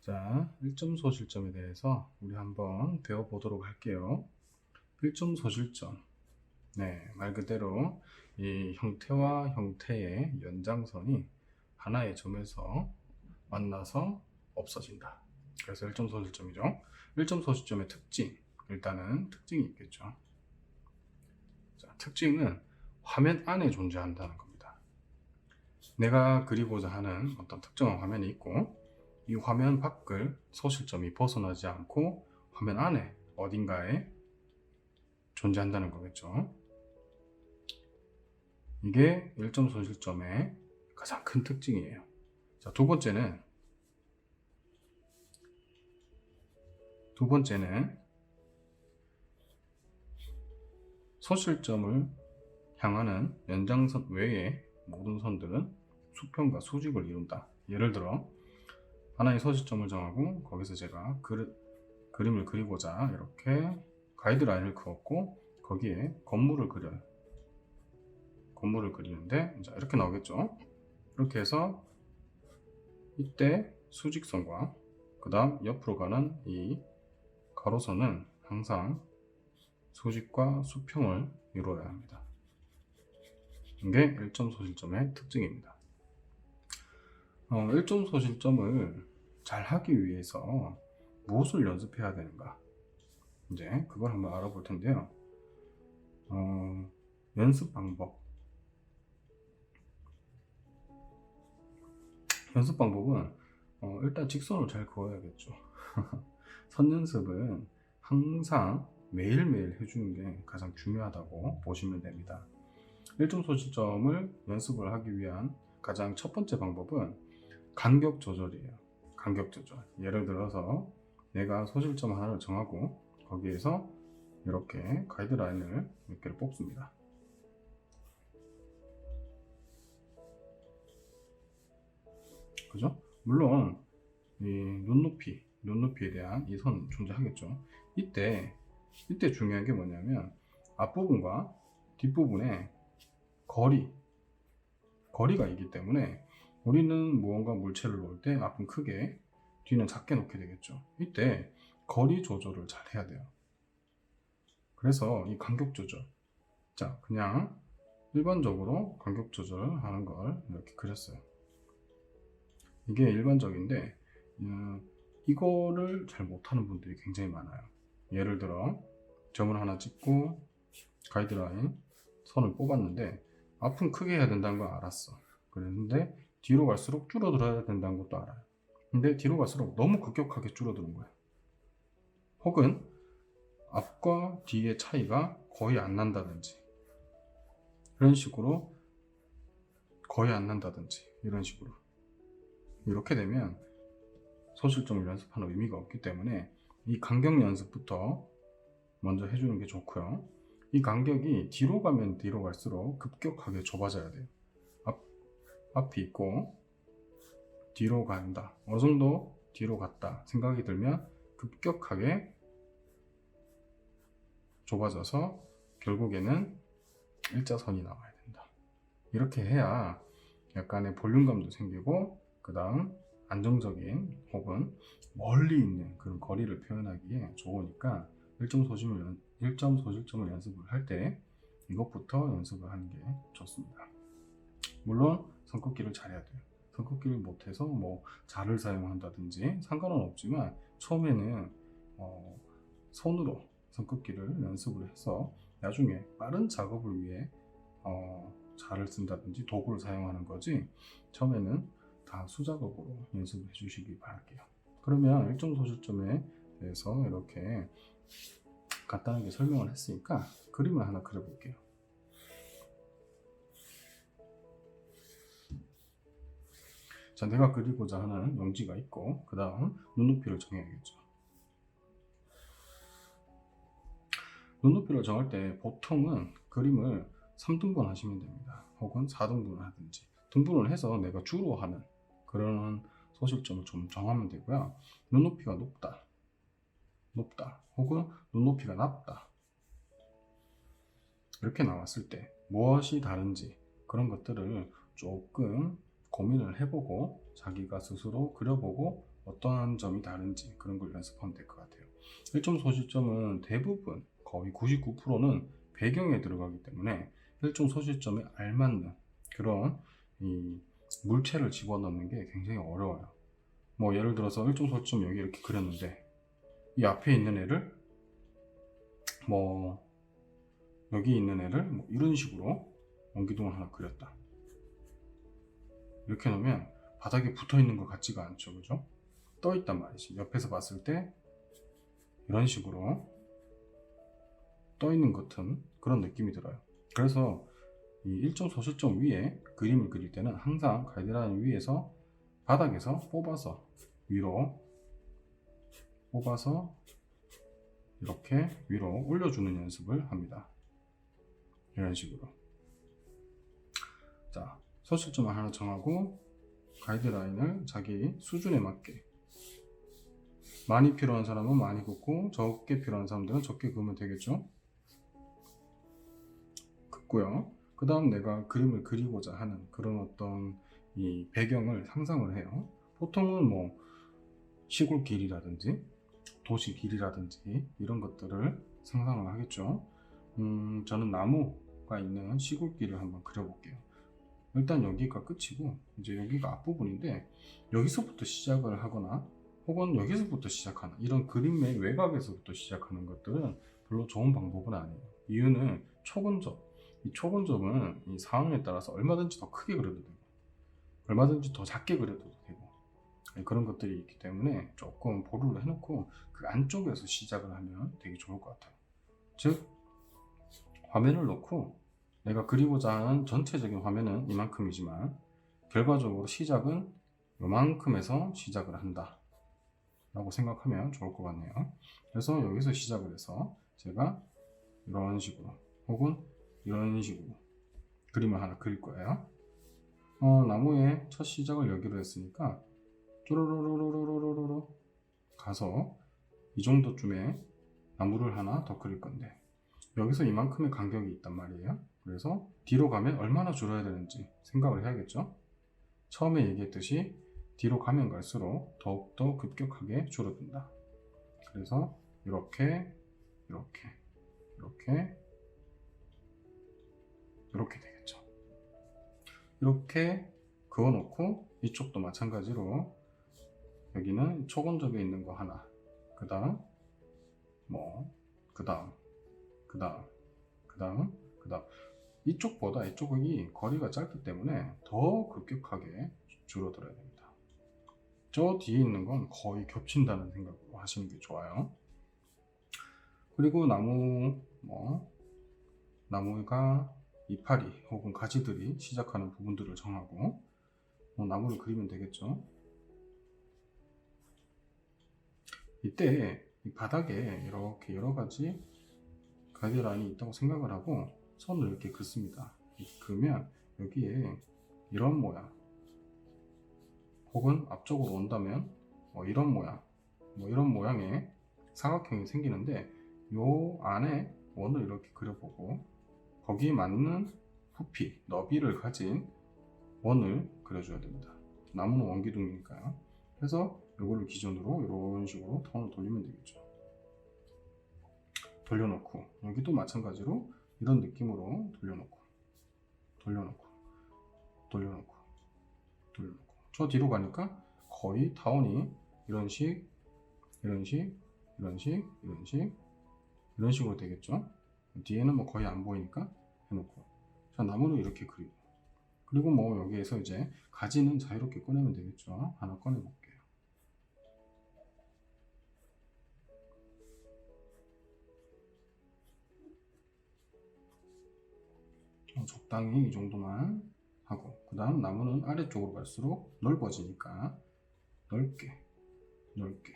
자, 1점 소실점에 대해서 우리 한번 배워보도록 할게요. 1점 소실점. 네, 말 그대로 이 형태와 형태의 연장선이 하나의 점에서 만나서 없어진다. 그래서 1점 소실점이죠. 1점 소실점의 특징. 일단은 특징이 있겠죠. 자, 특징은 화면 안에 존재한다는 겁니다. 내가 그리고자 하는 어떤 특정한 화면이 있고 이 화면 밖을 소실점이 벗어나지 않고 화면 안에 어딘가에 존재한다는 거겠죠. 이게 1점 소실점의 가장 큰 특징이에요. 자, 두 번째는 소실점을 향하는 연장선 외의 모든 선들은 수평과 수직을 이룬다. 예를 들어 하나의 소실점을 정하고 거기서 제가 그림을 그리고자 이렇게 가이드라인을 그었고 거기에 건물을 그려요. 건물을 그리는데 자, 이렇게 나오겠죠. 이렇게 해서 이때 수직선과 그 다음 옆으로 가는 이 가로선은 항상 수직과 수평을 이루어야 합니다. 이게 1점 소실점의 특징입니다. 1점 소실점을 잘 하기 위해서 무엇을 연습해야 되는가? 이제 그걸 한번 알아볼 텐데요. 연습 방법. 연습 방법은 일단 직선을 잘 그어야겠죠. 선 연습은 항상 매일매일 해주는 게 가장 중요하다고 보시면 됩니다. 1점 소실점을 연습을 하기 위한 가장 첫 번째 방법은 간격 조절이에요. 간격 조절. 예를 들어서 내가 소실점 하나를 정하고 거기에서 이렇게 가이드라인을 몇 개를 뽑습니다. 그죠? 물론 이 눈높이에 대한 이 선 존재하겠죠. 이때 중요한 게 뭐냐면 앞부분과 뒷부분에 거리가 있기 때문에 우리는 무언가 물체를 놓을 때 앞은 크게 뒤는 작게 놓게 되겠죠. 이때 거리 조절을 잘 해야 돼요. 그래서 이 간격 조절, 자 그냥 일반적으로 간격 조절하는 걸 이렇게 그렸어요. 이게 일반적인데 이거를 잘 못하는 분들이 굉장히 많아요. 예를 들어 점을 하나 찍고 가이드라인 선을 뽑았는데 앞은 크게 해야 된다는 걸 알았어. 그랬는데 뒤로 갈수록 줄어들어야 된다는 것도 알아요. 근데 뒤로 갈수록 너무 급격하게 줄어드는 거예요. 혹은 앞과 뒤의 차이가 거의 안 난다든지 이런 식으로 거의 안 난다든지 이런 식으로 이렇게 되면 소실점을 연습하는 의미가 없기 때문에 이 간격 연습부터 먼저 해주는 게 좋고요. 이 간격이 뒤로 가면 뒤로 갈수록 급격하게 좁아져야 돼요. 앞이 있고 뒤로 간다. 어느 정도 뒤로 갔다 생각이 들면 급격하게 좁아져서 결국에는 일자선이 나와야 된다. 이렇게 해야 약간의 볼륨감도 생기고 그 다음 안정적인 혹은 멀리 있는 그런 거리를 표현하기에 좋으니까 1점 소실점을 연습을 할 때 이것부터 연습을 하는 게 좋습니다. 물론 손꼽기를 잘해야 돼요. 손꼽기를 못해서 뭐 자를 사용한다든지 상관은 없지만 처음에는 손으로 손꼽기를 연습을 해서 나중에 빠른 작업을 위해 자를 쓴다든지 도구를 사용하는 거지 처음에는 다 수작업으로 연습을 해주시기 바랄게요. 그러면 1점 소실점에 대해서 이렇게 간단하게 설명을 했으니까 그림을 하나 그려볼게요. 자, 내가 그리고자 하는 용지가 있고 그 다음 눈높이를 정해야겠죠. 눈높이를 정할 때 보통은 그림을 3등분 하시면 됩니다. 혹은 4등분을 하든지 등분을 해서 내가 주로 하는 그런 소실점을 좀 정하면 되고요. 눈높이가 높다 혹은 눈높이가 낮다 이렇게 나왔을 때 무엇이 다른지 그런 것들을 조금 고민을 해보고 자기가 스스로 그려보고 어떠한 점이 다른지 그런 걸 연습하면 될 것 같아요. 1점 소실점은 대부분 거의 99%는 배경에 들어가기 때문에 1점 소실점에 알맞는 그런 이 물체를 집어넣는 게 굉장히 어려워요. 뭐 예를 들어서 1점 소실점 여기 이렇게 그렸는데 이 앞에 있는 애를 뭐 여기 있는 애를 뭐 이런 식으로 원기둥을 하나 그렸다. 이렇게 놓으면 바닥에 붙어 있는 것 같지가 않죠, 그죠? 떠 있단 말이지. 옆에서 봤을 때 이런 식으로 떠 있는 것 같은 그런 느낌이 들어요. 그래서 이 일점 소실점 위에 그림을 그릴 때는 항상 가이드라인 위에서 바닥에서 뽑아서 위로 뽑아서 이렇게 위로 올려주는 연습을 합니다. 이런 식으로. 자, 소실점을 하나 정하고 가이드라인을 자기 수준에 맞게 많이 필요한 사람은 많이 긋고 적게 필요한 사람들은 적게 그으면 되겠죠. 긋고요. 그 다음 내가 그림을 그리고자 하는 그런 어떤 이 배경을 상상을 해요. 보통은 뭐 시골 길이라든지 도시 길이라든지 이런 것들을 상상을 하겠죠. 저는 나무가 있는 시골길을 한번 그려볼게요. 일단 여기가 끝이고 이제 여기가 앞부분인데 여기서부터 시작을 하거나 혹은 여기서부터 시작하는 이런 그림의 외곽에서부터 시작하는 것들은 별로 좋은 방법은 아니에요. 이유는 초근접. 이 초근접은 이 상황에 따라서 얼마든지 더 크게 그려도 되고 얼마든지 더 작게 그려도 되고 그런 것들이 있기 때문에 조금 보류를 해놓고 그 안쪽에서 시작을 하면 되게 좋을 것 같아요. 즉 화면을 놓고 내가 그리고자 하는 전체적인 화면은 이만큼이지만 결과적으로 시작은 요만큼에서 시작을 한다 라고 생각하면 좋을 것 같네요. 그래서 여기서 시작을 해서 제가 이런 식으로 혹은 이런 식으로 그림을 하나 그릴 거예요. 나무의 첫 시작을 여기로 했으니까 쪼로로로로로로로 가서 이 정도쯤에 나무를 하나 더 그릴 건데 여기서 이만큼의 간격이 있단 말이에요. 그래서 뒤로 가면 얼마나 줄어야 되는지 생각을 해야겠죠. 처음에 얘기했듯이 뒤로 가면 갈수록 더욱더 급격하게 줄어든다. 그래서 이렇게 이렇게 이렇게 이렇게 되겠죠. 이렇게 그어놓고 이쪽도 마찬가지로 여기는 초건접에 있는 거 하나 그 다음 그 다음 이쪽보다 이쪽이 거리가 짧기 때문에 더 급격하게 줄어들어야 됩니다. 저 뒤에 있는 건 거의 겹친다는 생각으로 하시는 게 좋아요. 그리고 나무가 이파리 혹은 가지들이 시작하는 부분들을 정하고 나무를 그리면 되겠죠. 이때 이 바닥에 이렇게 여러 가지 가이드라인이 있다고 생각을 하고 선을 이렇게 긋습니다. 그러면 여기에 이런 모양 혹은 앞쪽으로 온다면 이런 모양 이런 모양의 사각형이 생기는데 요 안에 원을 이렇게 그려보고 거기에 맞는 부피, 너비를 가진 원을 그려줘야 됩니다. 나무는 원기둥이니까요. 그래서 이거를 기준으로 이런 식으로 턴을 돌리면 되겠죠. 돌려놓고 여기도 마찬가지로 이런 느낌으로 돌려놓고 저 뒤로 가니까 거의 타원이 이런 식으로 되겠죠. 뒤에는 뭐 거의 안 보이니까 해놓고 자 나무는 이렇게 그리고 뭐 여기에서 이제 가지는 자유롭게 꺼내면 되겠죠. 하나 꺼내볼게요. 적당히 이 정도만 하고 그 다음 나무는 아래쪽으로 갈수록 넓어지니까 넓게 넓게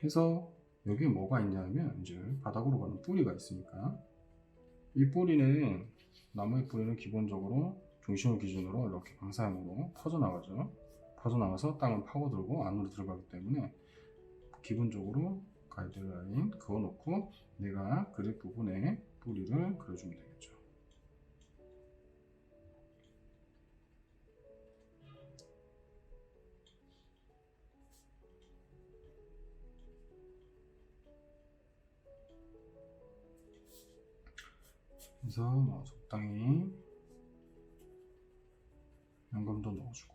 해서 여기에 뭐가 있냐면 이제 바닥으로 가는 뿌리가 있으니까 이 뿌리는 나무의 뿌리는 기본적으로 중심을 기준으로 이렇게 방사형으로 퍼져나가죠. 퍼져나가서 땅을 파고들고 안으로 들어가기 때문에 기본적으로 가이드라인 그어놓고 내가 그릴 부분에 뿌리를 그려주면 되겠죠. 그래서 뭐 적당히 연금도 넣어주고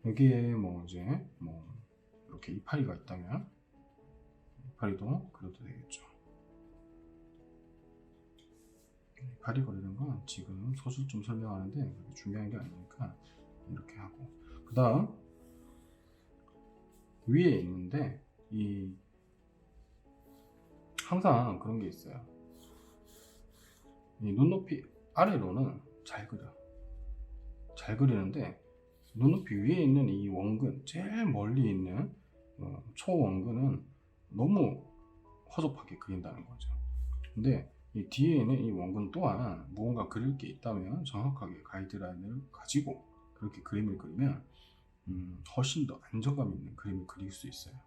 여기에 뭐 이제 뭐 이렇게 이파리가 있다면 이파리도 그려도 되겠죠. 이파리 그리는 건 지금 소실 좀 설명하는데 그렇게 중요한 게 아니니까 이렇게 하고 그 다음 위에 있는데 이 항상 그런 게 있어요. 이 눈높이 아래로는 잘 그려. 잘 그리는데 눈높이 위에 있는 이 원근, 제일 멀리 있는 초원근은 너무 허접하게 그린다는 거죠. 근데 이 뒤에 있는 이 원근 또한 무언가 그릴 게 있다면 정확하게 가이드라인을 가지고 그렇게 그림을 그리면 훨씬 더 안정감 있는 그림을 그릴 수 있어요.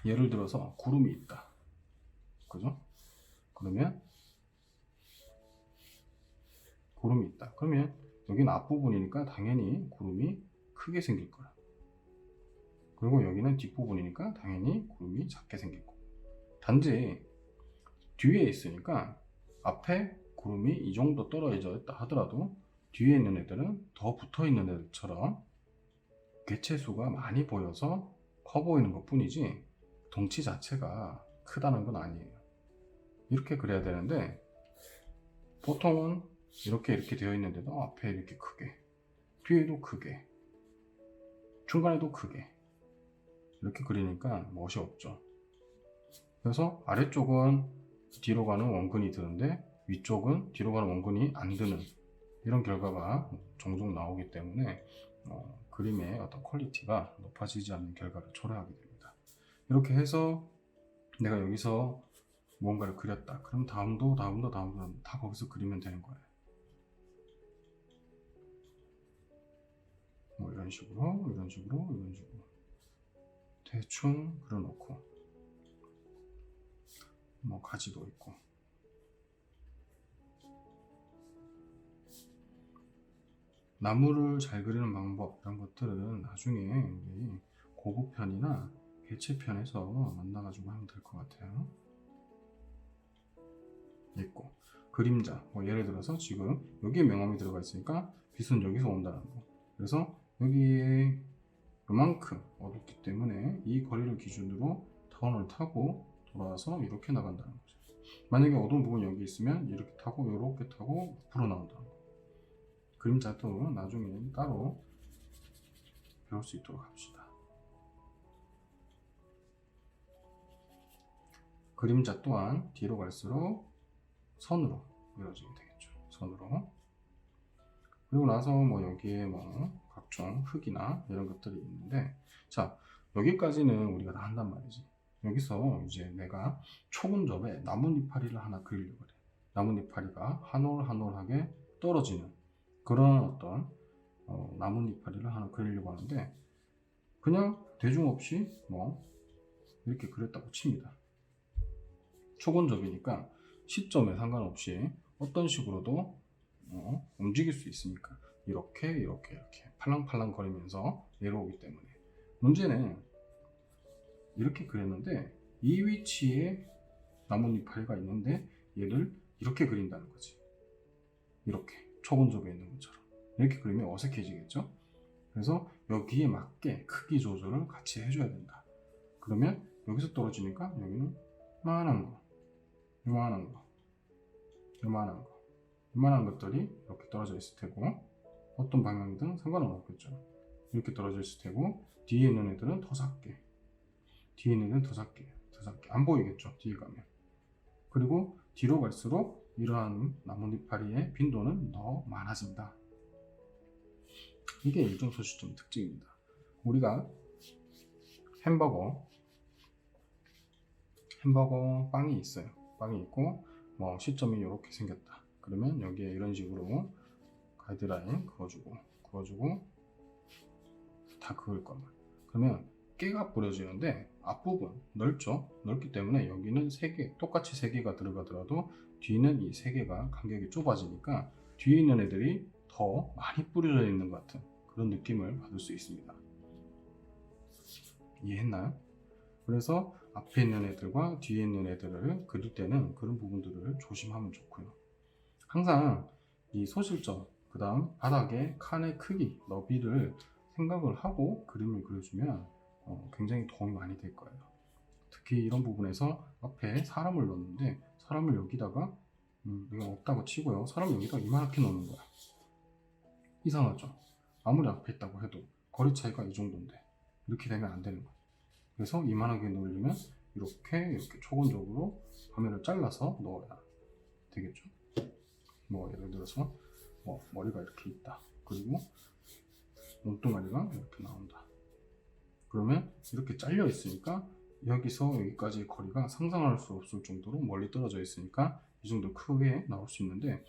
예를 들어서 구름이 있다. 그죠? 그러면 구름이 있다. 그러면 여기는 앞부분이니까 당연히 구름이 크게 생길 거야. 그리고 여기는 뒷부분이니까 당연히 구름이 작게 생길 거고. 단지 뒤에 있으니까 앞에 구름이 이 정도 떨어져 있다 하더라도 뒤에 있는 애들은 더 붙어 있는 애들처럼 개체수가 많이 보여서 커 보이는 것 뿐이지 덩치 자체가 크다는 건 아니에요. 이렇게 그려야 되는데 보통은 이렇게 되어 있는데도 앞에 이렇게 크게, 뒤에도 크게, 중간에도 크게 이렇게 그리니까 멋이 없죠. 그래서 아래쪽은 뒤로 가는 원근이 드는데 위쪽은 뒤로 가는 원근이 안 드는 이런 결과가 종종 나오기 때문에 그림의 어떤 퀄리티가 높아지지 않는 결과를 초래하게 됩니다. 이렇게 해서 내가 여기서 무언가를 그렸다. 그럼 다음도 다 거기서 그리면 되는 거예요. 뭐 이런 식으로 대충 그려놓고 뭐 가지도 있고 나무를 잘 그리는 방법 이런 것들은 나중에 우리 고급편이나 개체편에서 만나가지고 하면 될 것 같아요. 있고 그림자 뭐 예를 들어서 지금 여기에 명암이 들어가 있으니까 빛은 여기서 온다는 거. 그래서 여기에 요만큼 어둡기 때문에 이 거리를 기준으로 타원을 타고 돌아와서 이렇게 나간다는 거죠. 만약에 어두운 부분이 여기 있으면 이렇게 타고 이렇게 타고 앞으로 나온다는 거. 그림자도 나중에 따로 배울 수 있도록 합시다. 그림자 또한 뒤로 갈수록 선으로 그려지게 되겠죠. 선으로. 그리고 나서 뭐 여기에 뭐 각종 흙이나 이런 것들이 있는데 자 여기까지는 우리가 다 한단 말이지. 여기서 이제 내가 초근접에 나뭇잎파리를 하나 그리려고 그래. 나뭇잎파리가 한 올 한 올하게 떨어지는 그런 어떤 나뭇잎파리를 하나 그리려고 하는데 그냥 대중 없이 뭐 이렇게 그렸다고 칩니다. 초근접이니까 시점에 상관없이 어떤 식으로도 움직일 수 있으니까 이렇게 팔랑팔랑 거리면서 내려오기 때문에 문제는 이렇게 그렸는데 이 위치에 나뭇잎파리가 있는데 얘를 이렇게 그린다는 거지. 이렇게 초근접에 있는 것처럼 이렇게 그리면 어색해지겠죠. 그래서 여기에 맞게 크기 조절을 같이 해줘야 된다. 그러면 여기서 떨어지니까 여기는 요만한 것들이 이렇게 떨어져 있을 테고 어떤 방향이든 상관은 없겠죠. 이렇게 떨어져 있을 테고 뒤에 있는 애들은 더 작게 안 보이겠죠. 뒤에 가면. 그리고 뒤로 갈수록 이러한 나뭇잎파리의 빈도는 더 많아진다. 이게 일정 소시점 특징입니다. 우리가 햄버거 빵이 있어요. 빵이 있고 뭐 시점이 이렇게 생겼다. 그러면 여기에 이런 식으로 가이드라인 그어주고 다 그을 거면 그러면 깨가 뿌려지는데 앞부분 넓죠? 넓기 때문에 여기는 3개 똑같이 3개가 들어가더라도 뒤는 이 3개가 간격이 좁아지니까 뒤에 있는 애들이 더 많이 뿌려져 있는 것 같은 그런 느낌을 받을 수 있습니다. 이해했나요? 그래서 앞에 있는 애들과 뒤에 있는 애들을 그릴 때는 그런 부분들을 조심하면 좋고요. 항상 이 소실점, 그 다음 바닥의 칸의 크기, 너비를 생각을 하고 그림을 그려주면 굉장히 도움이 많이 될 거예요. 특히 이런 부분에서 앞에 사람을 넣는데 사람을 여기다가 이건 없다고 치고요. 사람을 여기다가 이만하게 넣는 거야. 이상하죠? 아무리 앞에 있다고 해도 거리 차이가 이 정도인데 이렇게 되면 안 되는 거야. 그래서 이만하게 넣으려면 이렇게 초건적으로 화면을 잘라서 넣어야 되겠죠. 뭐 예를 들어서 머리가 이렇게 있다. 그리고 몸뚱아리가 이렇게 나온다. 그러면 이렇게 잘려 있으니까 여기서 여기까지 거리가 상상할 수 없을 정도로 멀리 떨어져 있으니까 이 정도 크게 나올 수 있는데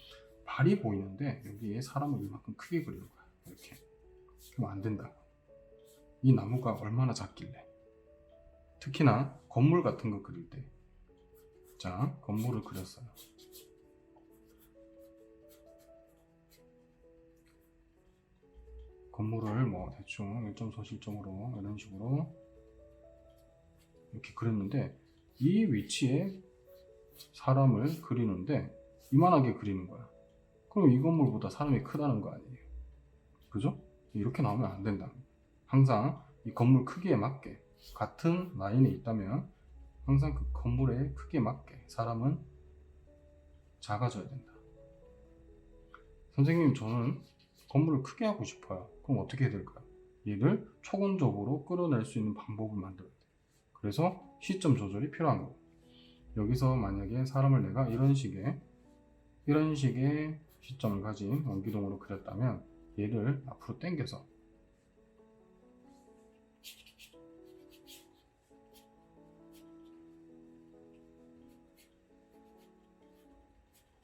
발이 보이는데 여기에 사람을 이만큼 크게 그리는 거야. 이렇게. 그럼 안 된다고. 이 나무가 얼마나 작길래. 특히나 건물 같은 거 그릴 때. 자, 건물을 그렸어요. 건물을 대충 1점 소실점으로 이런 식으로 이렇게 그렸는데 이 위치에 사람을 그리는데 이만하게 그리는 거야. 그럼 이 건물보다 사람이 크다는 거 아니에요. 그죠? 이렇게 나오면 안 된다. 항상 이 건물 크기에 맞게 같은 라인에 있다면 항상 그 건물의 크기에 맞게 사람은 작아져야 된다. 선생님, 저는 건물을 크게 하고 싶어요. 그럼 어떻게 해야 될까요? 얘를 초건적으로 끌어낼 수 있는 방법을 만들어야 돼요. 그래서 시점 조절이 필요한 거예요. 여기서 만약에 사람을 내가 이런 식의 시점을 가진 원기둥으로 그렸다면 얘를 앞으로 당겨서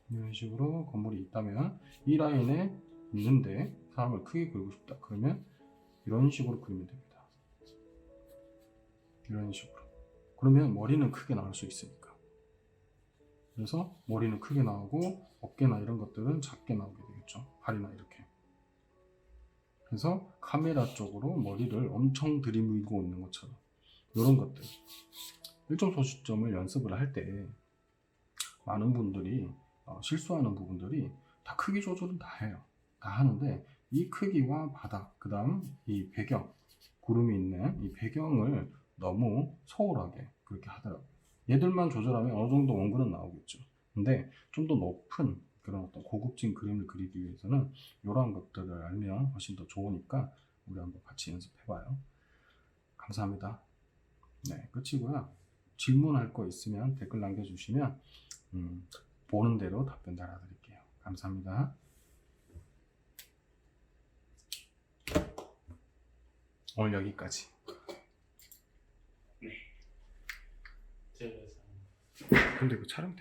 이런 식으로 건물이 있다면 이 라인에 있는데 사람을 크게 그리고 싶다. 그러면 이런 식으로 그리면 됩니다. 이런 식으로. 그러면 머리는 크게 나올 수 있으니까. 그래서 머리는 크게 나오고 어깨나 이런 것들은 작게 나오게 되겠죠. 팔이나 이렇게. 그래서 카메라 쪽으로 머리를 엄청 들이밀고 있는 것처럼 이런 것들. 일정 소시점을 연습을 할 때 많은 분들이 실수하는 부분들이 다 크기 조절은 다 해요. 다 하는데 이 크기와 바닥, 그 다음 이 배경, 구름이 있는 이 배경을 너무 소홀하게 그렇게 하더라고요. 얘들만 조절하면 어느 정도 원근은 나오겠죠. 근데 좀 더 높은 그런 어떤 고급진 그림을 그리기 위해서는 이러한 것들을 알면 훨씬 더 좋으니까 우리 한번 같이 연습해봐요. 감사합니다. 네, 끝이고요. 질문할 거 있으면 댓글 남겨주시면 보는 대로 답변 달아드릴게요. 감사합니다. 오늘 여기까지. 네. 제가 근데 그 촬영